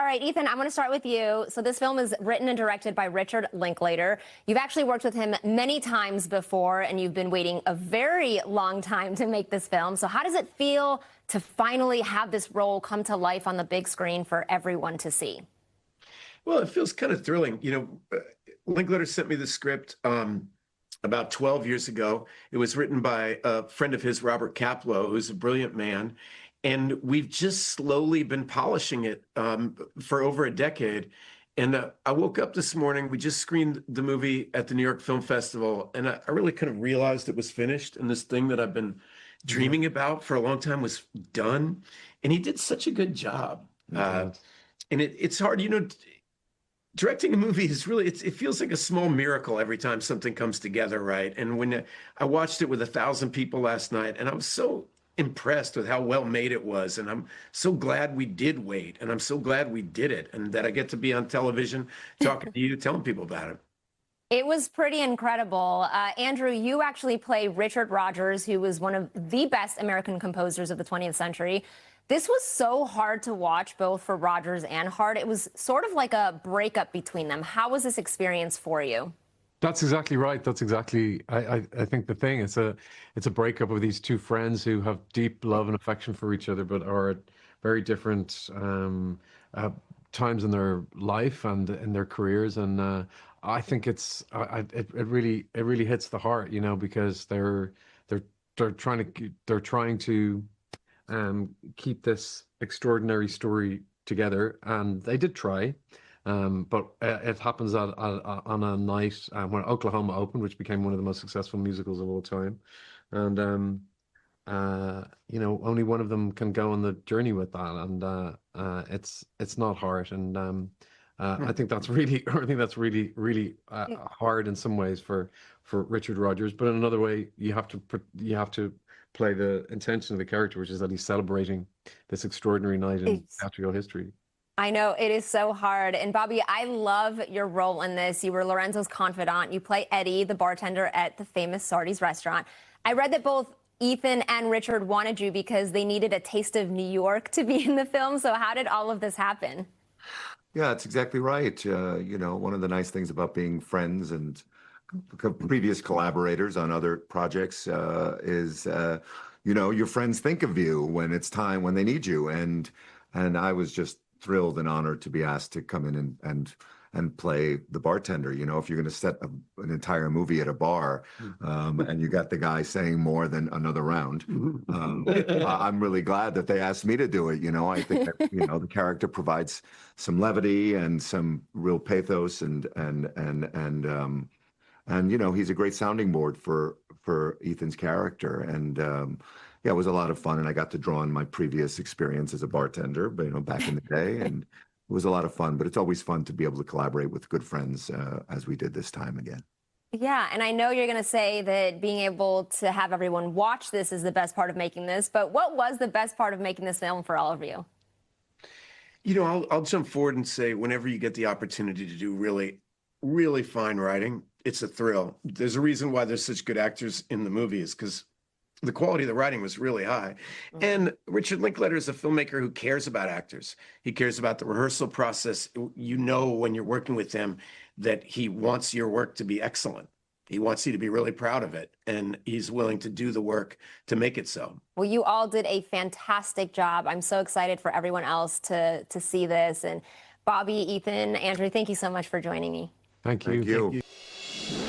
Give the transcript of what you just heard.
right, Ethan, I'm going to start with you. So this film is written and directed by Richard Linklater. You've actually worked with him many times before, and you've been waiting a very long time to make this film. So how does it feel to finally have this role come to life on the big screen for everyone to see? Well, it feels kind of thrilling. Linklater sent me the script about 12 years ago. It was written by a friend of his, Robert Kaplow, who's a brilliant man. And we've just slowly been polishing it for over a decade. And I woke up this morning, we just screened the movie at the New York Film Festival, and I really kind of realized it was finished, and this thing that I've been dreaming about for a long time was done. And he did such a good job. And it's hard, directing a movie is really, it feels like a small miracle every time something comes together, right? And when I watched it with 1,000 people last night, and I was so impressed with how well made it was, and I'm so glad we did wait, and I'm so glad we did it, and that I get to be on television talking to you, telling people about it. It was pretty incredible. Andrew, you actually play Richard Rodgers, who was one of the best American composers of the 20th century. This was so hard to watch, both for Rodgers and Hart. It was sort of like a breakup between them. How was this experience for you? That's exactly right. That's exactly, I think the thing. It's a breakup of these two friends who have deep love and affection for each other, but are at very different times in their life and in their careers. And I think it really hits the heart, because they're trying to keep this extraordinary story together, and they did try. But it happens on a night when Oklahoma opened, which became one of the most successful musicals of all time. And, only one of them can go on the journey with that. And it's not hard. And I think that's really hard in some ways for Richard Rodgers. But in another way, you have to play the intention of the character, which is that he's celebrating this extraordinary night in theatrical history. I know, it is so hard. And Bobby, I love your role in this. You were Lorenzo's confidant. You play Eddie, the bartender at the famous Sardi's restaurant. I read that both Ethan and Richard wanted you because they needed a taste of New York to be in the film. So how did all of this happen? Yeah, that's exactly right. One of the nice things about being friends and previous collaborators on other projects is, your friends think of you when it's time, when they need you. And I was just thrilled and honored to be asked to come in and play the bartender. If you're going to set an entire movie at a bar, and you got the guy saying more than another round, I'm really glad that they asked me to do it. I think that, the character provides some levity and some real pathos, and he's a great sounding board for Ethan's character. And yeah, it was a lot of fun, and I got to draw on my previous experience as a bartender, back in the day, and it was a lot of fun. But it's always fun to be able to collaborate with good friends, as we did this time again. Yeah, and I know you're going to say that being able to have everyone watch this is the best part of making this, but what was the best part of making this film for all of you? I'll jump forward and say, whenever you get the opportunity to do really, really fine writing, it's a thrill. There's a reason why there's such good actors in the movie, is because the quality of the writing was really high. And Richard Linklater is a filmmaker who cares about actors. He cares about the rehearsal process. When you're working with him, that he wants your work to be excellent. He wants you to be really proud of it, and he's willing to do the work to make it so. Well, you all did a fantastic job. I'm so excited for everyone else to see this. And Bobby, Ethan, Andrew, thank you so much for joining me. Thank you. Thank you.